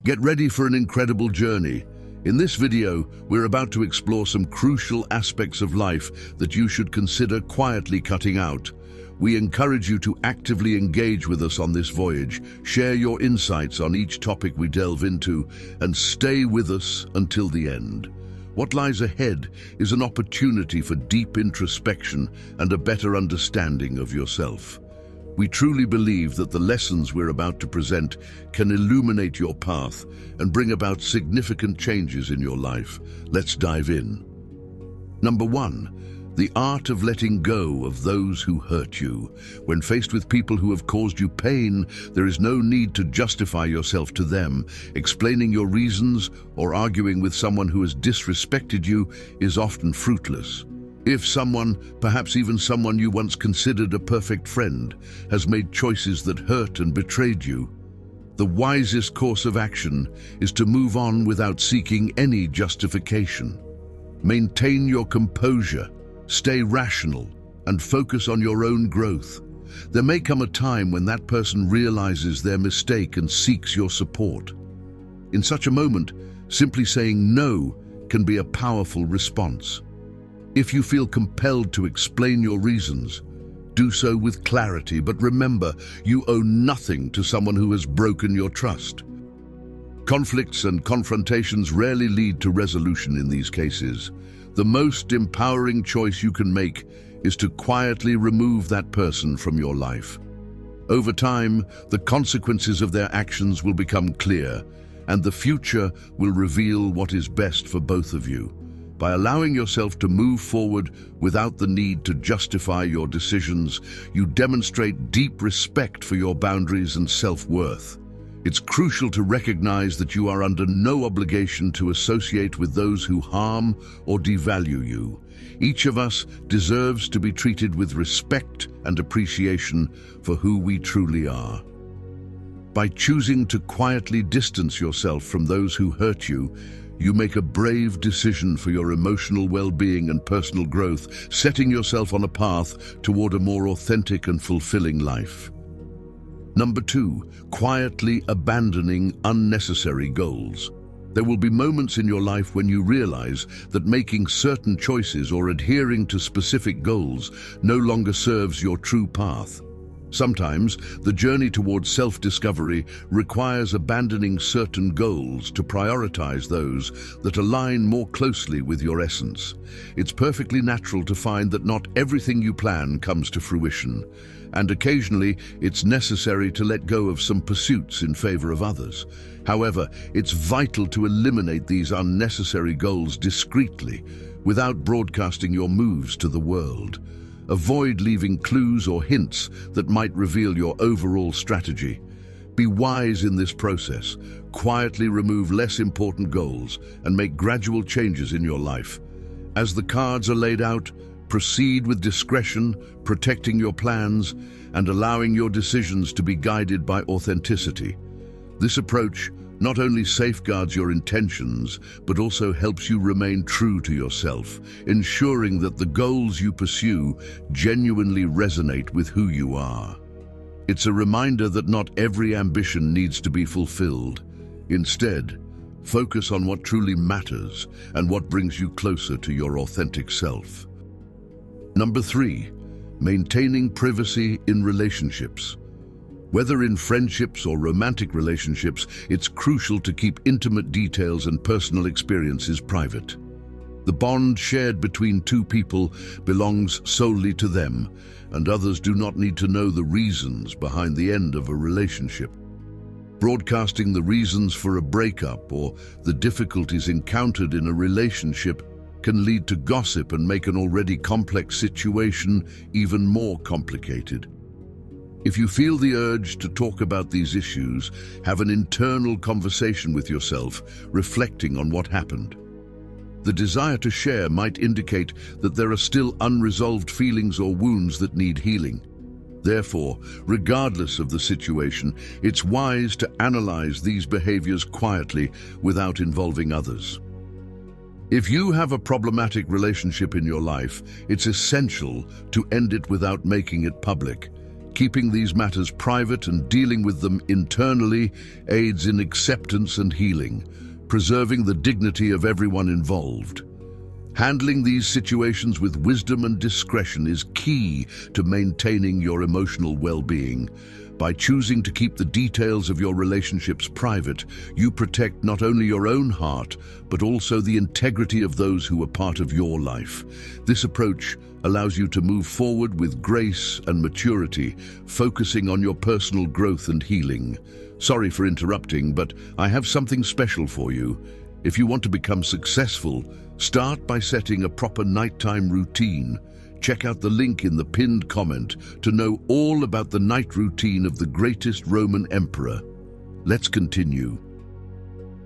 Get ready for an incredible journey. In this video, we're about to explore some crucial aspects of life that you should consider quietly cutting out. We encourage you to actively engage with us on this voyage, share your insights on each topic we delve into, and stay with us until the end. What lies ahead is an opportunity for deep introspection and a better understanding of yourself. We truly believe that the lessons we're about to present can illuminate your path and bring about significant changes in your life. Let's dive in. Number 1. The art of letting go of those who hurt you. When faced with people who have caused you pain, there is no need to justify yourself to them. Explaining your reasons or arguing with someone who has disrespected you is often fruitless. If someone, perhaps even someone you once considered a perfect friend, has made choices that hurt and betrayed you, the wisest course of action is to move on without seeking any justification. Maintain your composure. Stay rational and focus on your own growth. There may come a time when that person realizes their mistake and seeks your support. In such a moment, simply saying no can be a powerful response. If you feel compelled to explain your reasons, do so with clarity, but remember, you owe nothing to someone who has broken your trust. Conflicts and confrontations rarely lead to resolution in these cases. The most empowering choice you can make is to quietly remove that person from your life. Over time, the consequences of their actions will become clear, and the future will reveal what is best for both of you. By allowing yourself to move forward without the need to justify your decisions, you demonstrate deep respect for your boundaries and self-worth. It's crucial to recognize that you are under no obligation to associate with those who harm or devalue you. Each of us deserves to be treated with respect and appreciation for who we truly are. By choosing to quietly distance yourself from those who hurt you, you make a brave decision for your emotional well-being and personal growth, setting yourself on a path toward a more authentic and fulfilling life. Number 2, quietly abandoning unnecessary goals. There will be moments in your life when you realize that making certain choices or adhering to specific goals no longer serves your true path. Sometimes, the journey towards self-discovery requires abandoning certain goals to prioritize those that align more closely with your essence. It's perfectly natural to find that not everything you plan comes to fruition, and occasionally it's necessary to let go of some pursuits in favor of others. However, it's vital to eliminate these unnecessary goals discreetly, without broadcasting your moves to the world. Avoid leaving clues or hints that might reveal your overall strategy. Be wise in this process. Quietly remove less important goals and make gradual changes in your life. As the cards are laid out, proceed with discretion, protecting your plans and allowing your decisions to be guided by authenticity. This approach not only safeguards your intentions, but also helps you remain true to yourself, ensuring that the goals you pursue genuinely resonate with who you are. It's a reminder that not every ambition needs to be fulfilled. Instead, focus on what truly matters and what brings you closer to your authentic self. Number 3, maintaining privacy in relationships. Whether in friendships or romantic relationships, it's crucial to keep intimate details and personal experiences private. The bond shared between two people belongs solely to them, and others do not need to know the reasons behind the end of a relationship. Broadcasting the reasons for a breakup or the difficulties encountered in a relationship can lead to gossip and make an already complex situation even more complicated. If you feel the urge to talk about these issues, have an internal conversation with yourself, reflecting on what happened. The desire to share might indicate that there are still unresolved feelings or wounds that need healing. Therefore, regardless of the situation, it's wise to analyze these behaviors quietly without involving others. If you have a problematic relationship in your life, it's essential to end it without making it public. Keeping these matters private and dealing with them internally aids in acceptance and healing, preserving the dignity of everyone involved. Handling these situations with wisdom and discretion is key to maintaining your emotional well-being. By choosing to keep the details of your relationships private, you protect not only your own heart, but also the integrity of those who are part of your life. This approach allows you to move forward with grace and maturity, focusing on your personal growth and healing. Sorry for interrupting, but I have something special for you. If you want to become successful, start by setting a proper nighttime routine. Check out the link in the pinned comment to know all about the night routine of the greatest Roman emperor. Let's continue.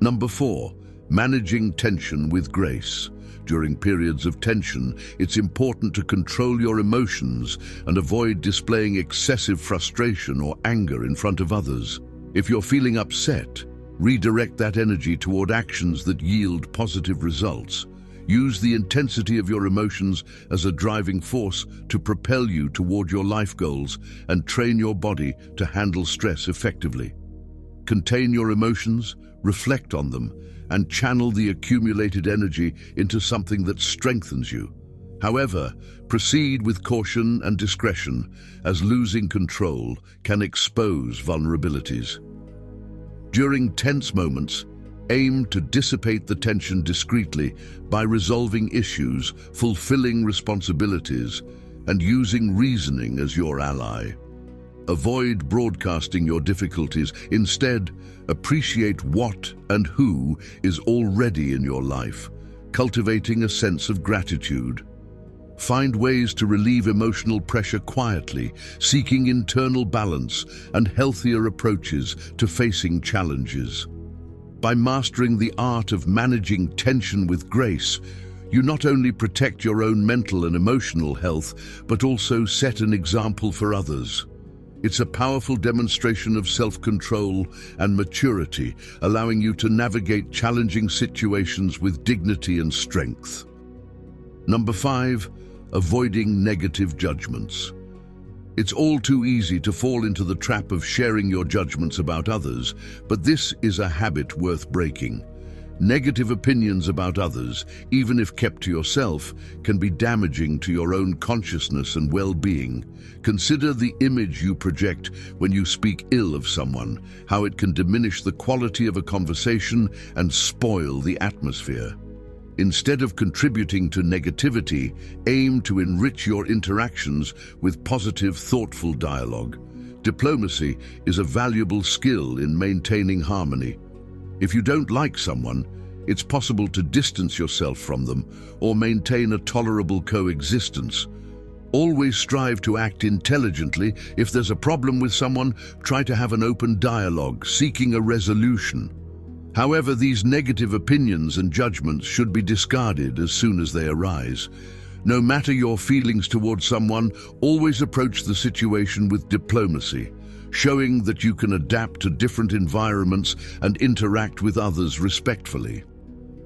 Number 4, managing tension with grace. During periods of tension, it's important to control your emotions and avoid displaying excessive frustration or anger in front of others. If you're feeling upset, redirect that energy toward actions that yield positive results. Use the intensity of your emotions as a driving force to propel you toward your life goals and train your body to handle stress effectively. Contain your emotions, reflect on them, and channel the accumulated energy into something that strengthens you. However, proceed with caution and discretion, as losing control can expose vulnerabilities. During tense moments, aim to dissipate the tension discreetly by resolving issues, fulfilling responsibilities, and using reasoning as your ally. Avoid broadcasting your difficulties. Instead, appreciate what and who is already in your life, cultivating a sense of gratitude. Find ways to relieve emotional pressure quietly, seeking internal balance and healthier approaches to facing challenges. By mastering the art of managing tension with grace, you not only protect your own mental and emotional health, but also set an example for others. It's a powerful demonstration of self-control and maturity, allowing you to navigate challenging situations with dignity and strength. Number 5, avoiding negative judgments. It's all too easy to fall into the trap of sharing your judgments about others, but this is a habit worth breaking. Negative opinions about others, even if kept to yourself, can be damaging to your own consciousness and well-being. Consider the image you project when you speak ill of someone, how it can diminish the quality of a conversation and spoil the atmosphere. Instead of contributing to negativity, aim to enrich your interactions with positive, thoughtful dialogue. Diplomacy is a valuable skill in maintaining harmony. If you don't like someone, it's possible to distance yourself from them or maintain a tolerable coexistence. Always strive to act intelligently. If there's a problem with someone, try to have an open dialogue, seeking a resolution. However, these negative opinions and judgments should be discarded as soon as they arise. No matter your feelings towards someone, always approach the situation with diplomacy, showing that you can adapt to different environments and interact with others respectfully.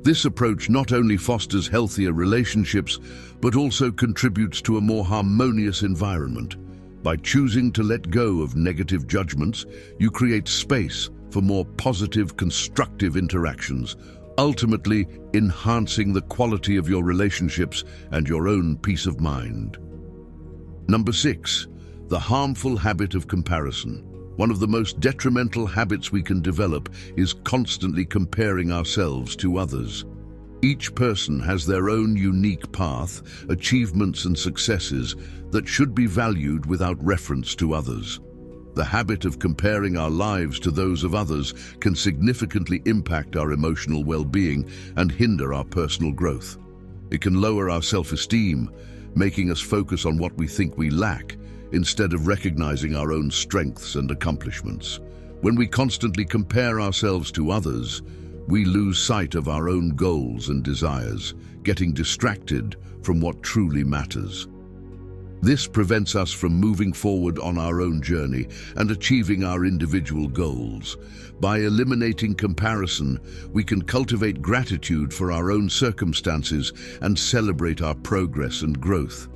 This approach not only fosters healthier relationships, but also contributes to a more harmonious environment. By choosing to let go of negative judgments, you create space for more positive, constructive interactions, ultimately enhancing the quality of your relationships and your own peace of mind. Number 6, the harmful habit of comparison. One of the most detrimental habits we can develop is constantly comparing ourselves to others. Each person has their own unique path, achievements and successes that should be valued without reference to others. The habit of comparing our lives to those of others can significantly impact our emotional well-being and hinder our personal growth. It can lower our self-esteem, making us focus on what we think we lack, instead of recognizing our own strengths and accomplishments. When we constantly compare ourselves to others, we lose sight of our own goals and desires, getting distracted from what truly matters. This prevents us from moving forward on our own journey and achieving our individual goals. By eliminating comparison, we can cultivate gratitude for our own circumstances and celebrate our progress and growth.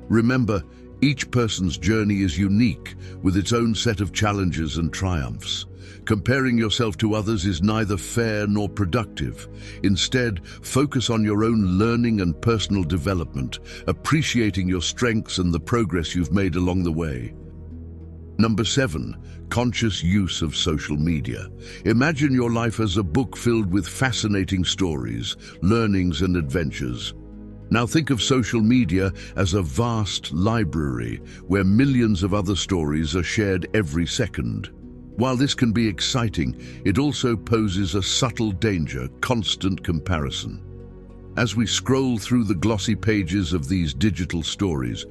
Remember, Each person's journey is unique, with its own set of challenges and triumphs. Comparing yourself to others is neither fair nor productive. Instead, focus on your own learning and personal development, appreciating your strengths and the progress you've made along the way. Number 7, conscious use of social media. Imagine your life as a book filled with fascinating stories, learnings, and adventures. Now think of social media as a vast library where millions of other stories are shared every second. While this can be exciting, it also poses a subtle danger: constant comparison. As we scroll through the glossy pages of these digital stories,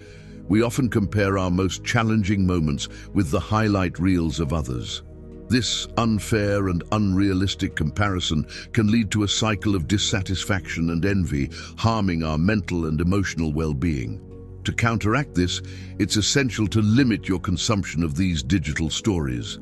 we often compare our most challenging moments with the highlight reels of others. This unfair and unrealistic comparison can lead to a cycle of dissatisfaction and envy, harming our mental and emotional well-being. To counteract this, it's essential to limit your consumption of these digital stories.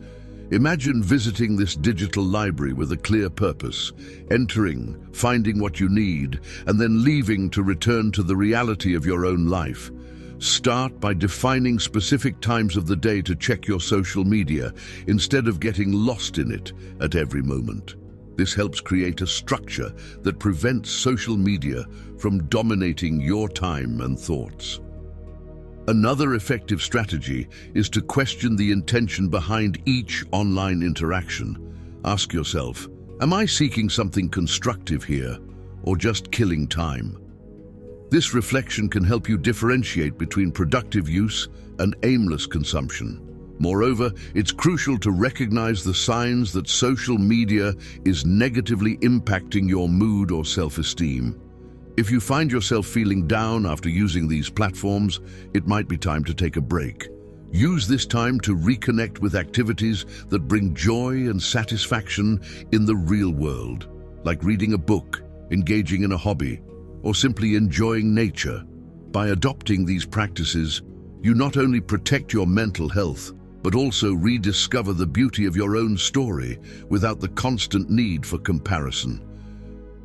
Imagine visiting this digital library with a clear purpose, entering, finding what you need, and then leaving to return to the reality of your own life. Start by defining specific times of the day to check your social media, instead of getting lost in it at every moment. This helps create a structure that prevents social media from dominating your time and thoughts. Another effective strategy is to question the intention behind each online interaction. Ask yourself, am I seeking something constructive here, or just killing time? This reflection can help you differentiate between productive use and aimless consumption. Moreover, it's crucial to recognize the signs that social media is negatively impacting your mood or self-esteem. If you find yourself feeling down after using these platforms, it might be time to take a break. Use this time to reconnect with activities that bring joy and satisfaction in the real world, like reading a book, engaging in a hobby, or simply enjoying nature. By adopting these practices, you not only protect your mental health, but also rediscover the beauty of your own story without the constant need for comparison.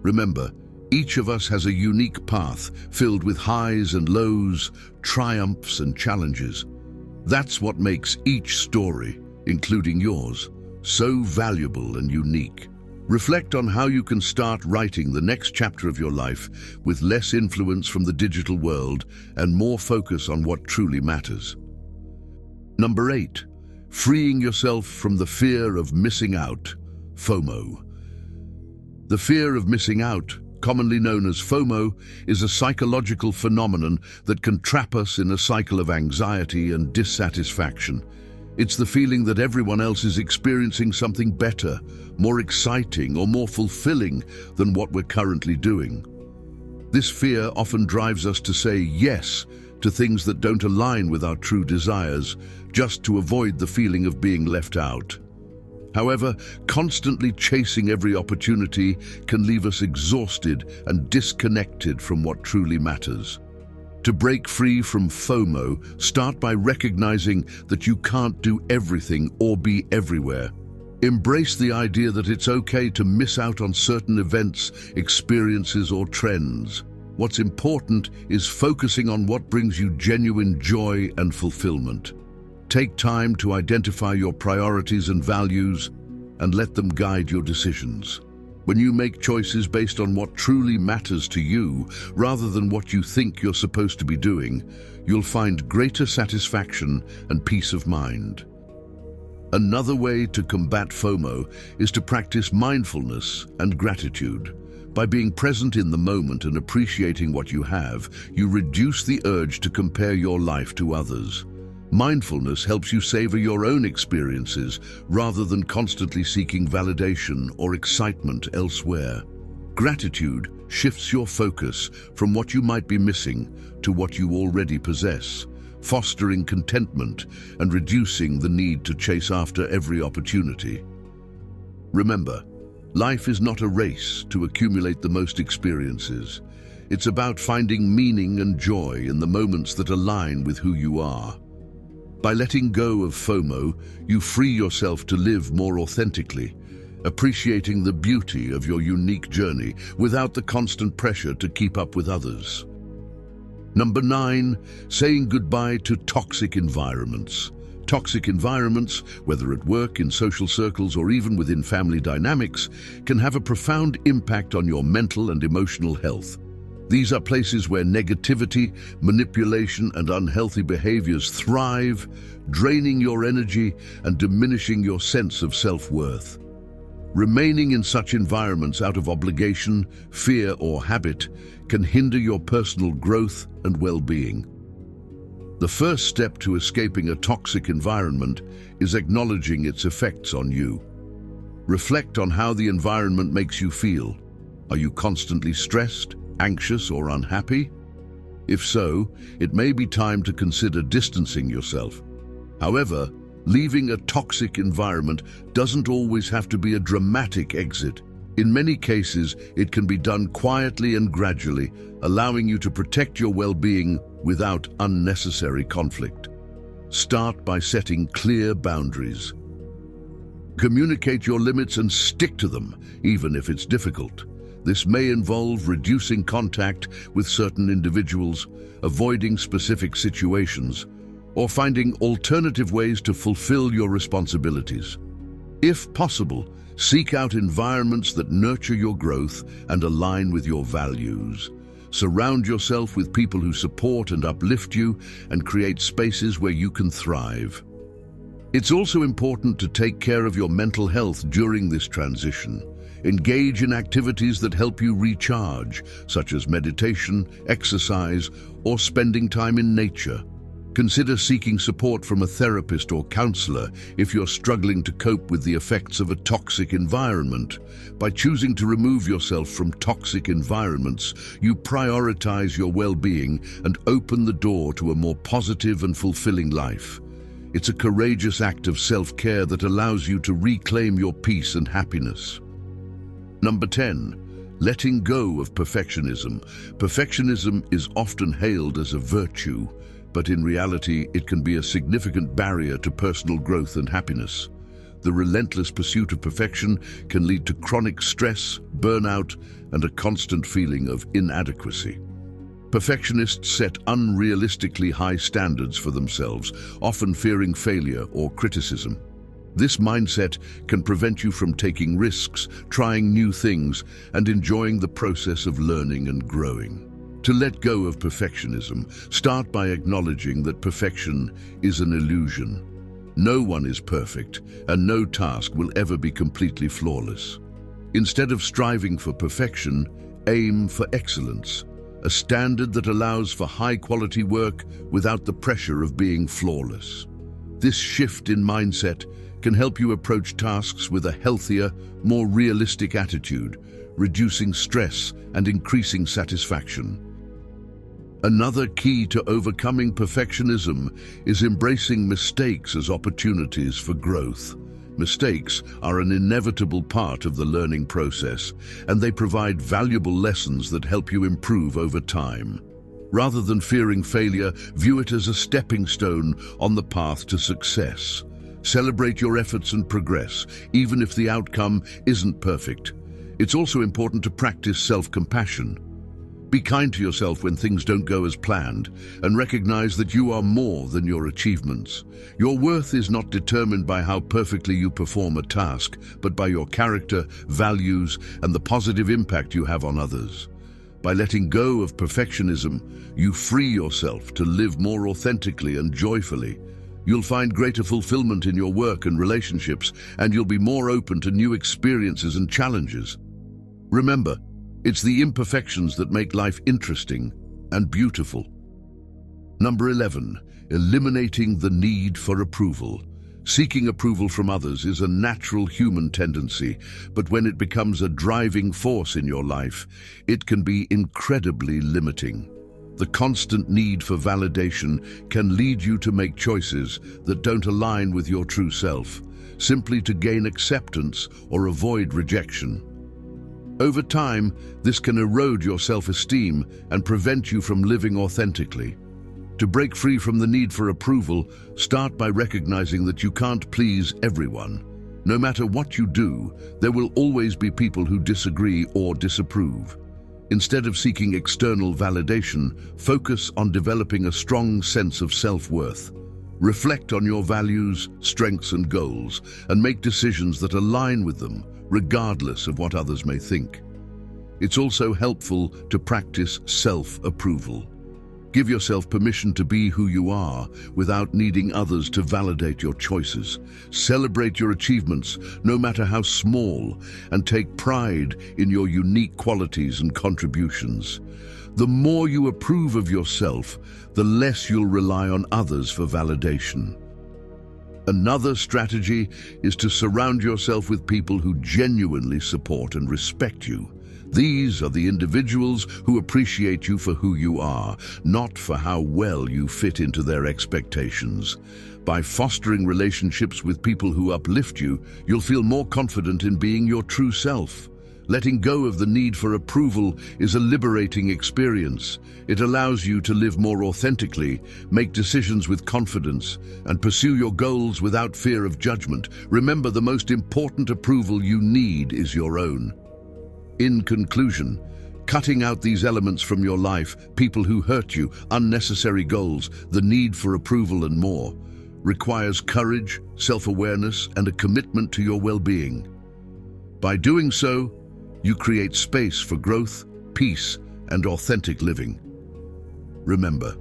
Remember, each of us has a unique path filled with highs and lows, triumphs and challenges. That's what makes each story, including yours, so valuable and unique. Reflect on how you can start writing the next chapter of your life with less influence from the digital world and more focus on what truly matters. Number 8, freeing yourself from the fear of missing out, FOMO. The fear of missing out, commonly known as FOMO, is a psychological phenomenon that can trap us in a cycle of anxiety and dissatisfaction. It's the feeling that everyone else is experiencing something better, more exciting, or more fulfilling than what we're currently doing. This fear often drives us to say yes to things that don't align with our true desires, just to avoid the feeling of being left out. However, constantly chasing every opportunity can leave us exhausted and disconnected from what truly matters. To break free from FOMO, start by recognizing that you can't do everything or be everywhere. Embrace the idea that it's okay to miss out on certain events, experiences, or trends. What's important is focusing on what brings you genuine joy and fulfillment. Take time to identify your priorities and values and let them guide your decisions. When you make choices based on what truly matters to you, rather than what you think you're supposed to be doing, you'll find greater satisfaction and peace of mind. Another way to combat FOMO is to practice mindfulness and gratitude. By being present in the moment and appreciating what you have, you reduce the urge to compare your life to others. Mindfulness helps you savor your own experiences rather than constantly seeking validation or excitement elsewhere. Gratitude shifts your focus from what you might be missing to what you already possess, fostering contentment and reducing the need to chase after every opportunity. Remember, life is not a race to accumulate the most experiences. It's about finding meaning and joy in the moments that align with who you are. By letting go of FOMO, you free yourself to live more authentically, appreciating the beauty of your unique journey without the constant pressure to keep up with others. Number 9, saying goodbye to toxic environments. Toxic environments, whether at work, in social circles, or even within family dynamics, can have a profound impact on your mental and emotional health. These are places where negativity, manipulation, and unhealthy behaviors thrive, draining your energy and diminishing your sense of self-worth. Remaining in such environments out of obligation, fear, or habit can hinder your personal growth and well-being. The first step to escaping a toxic environment is acknowledging its effects on you. Reflect on how the environment makes you feel. Are you constantly stressed, anxious, or unhappy? If so, it may be time to consider distancing yourself. However, leaving a toxic environment doesn't always have to be a dramatic exit. In many cases, it can be done quietly and gradually, allowing you to protect your well-being without unnecessary conflict. Start by setting clear boundaries. Communicate your limits and stick to them, even if it's difficult. This may involve reducing contact with certain individuals, avoiding specific situations, or finding alternative ways to fulfill your responsibilities. If possible, seek out environments that nurture your growth and align with your values. Surround yourself with people who support and uplift you and create spaces where you can thrive. It's also important to take care of your mental health during this transition. Engage in activities that help you recharge, such as meditation, exercise, or spending time in nature. Consider seeking support from a therapist or counselor if you're struggling to cope with the effects of a toxic environment. By choosing to remove yourself from toxic environments, you prioritize your well-being and open the door to a more positive and fulfilling life. It's a courageous act of self-care that allows you to reclaim your peace and happiness. Number 10, letting go of perfectionism. Perfectionism is often hailed as a virtue, but in reality, it can be a significant barrier to personal growth and happiness. The relentless pursuit of perfection can lead to chronic stress, burnout, and a constant feeling of inadequacy. Perfectionists set unrealistically high standards for themselves, often fearing failure or criticism. This mindset can prevent you from taking risks, trying new things, and enjoying the process of learning and growing. To let go of perfectionism, start by acknowledging that perfection is an illusion. No one is perfect, and no task will ever be completely flawless. Instead of striving for perfection, aim for excellence, a standard that allows for high-quality work without the pressure of being flawless. This shift in mindset can help you approach tasks with a healthier, more realistic attitude, reducing stress and increasing satisfaction. Another key to overcoming perfectionism is embracing mistakes as opportunities for growth. Mistakes are an inevitable part of the learning process, and they provide valuable lessons that help you improve over time. Rather than fearing failure, view it as a stepping stone on the path to success. Celebrate your efforts and progress, even if the outcome isn't perfect. It's also important to practice self-compassion. Be kind to yourself when things don't go as planned, and recognize that you are more than your achievements. Your worth is not determined by how perfectly you perform a task, but by your character, values, and the positive impact you have on others. By letting go of perfectionism, you free yourself to live more authentically and joyfully. You'll find greater fulfillment in your work and relationships, and you'll be more open to new experiences and challenges. Remember, it's the imperfections that make life interesting and beautiful. Number 11, eliminating the need for approval. Seeking approval from others is a natural human tendency, but when it becomes a driving force in your life, it can be incredibly limiting. The constant need for validation can lead you to make choices that don't align with your true self, simply to gain acceptance or avoid rejection. Over time, this can erode your self-esteem and prevent you from living authentically. To break free from the need for approval, start by recognizing that you can't please everyone. No matter what you do, there will always be people who disagree or disapprove. Instead of seeking external validation, focus on developing a strong sense of self-worth. Reflect on your values, strengths, and goals, and make decisions that align with them, regardless of what others may think. It's also helpful to practice self-approval. Give yourself permission to be who you are without needing others to validate your choices. Celebrate your achievements, no matter how small, and take pride in your unique qualities and contributions. The more you approve of yourself, the less you'll rely on others for validation. Another strategy is to surround yourself with people who genuinely support and respect you. These are the individuals who appreciate you for who you are, not for how well you fit into their expectations. By fostering relationships with people who uplift you, you'll feel more confident in being your true self. Letting go of the need for approval is a liberating experience. It allows you to live more authentically, make decisions with confidence, and pursue your goals without fear of judgment. Remember, the most important approval you need is your own. In conclusion, cutting out these elements from your life, people who hurt you, unnecessary goals, the need for approval and more, requires courage, self-awareness, and a commitment to your well-being. By doing so, you create space for growth, peace, and authentic living. Remember,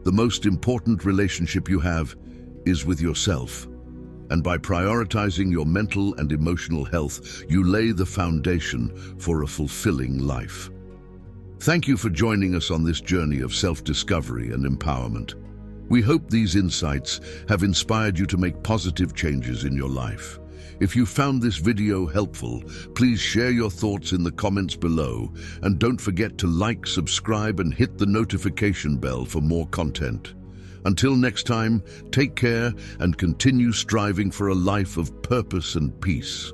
the most important relationship you have is with yourself. And by prioritizing your mental and emotional health, you lay the foundation for a fulfilling life. Thank you for joining us on this journey of self-discovery and empowerment. We hope these insights have inspired you to make positive changes in your life. If you found this video helpful, please share your thoughts in the comments below, and don't forget to like, subscribe, and hit the notification bell for more content. Until next time, take care and continue striving for a life of purpose and peace.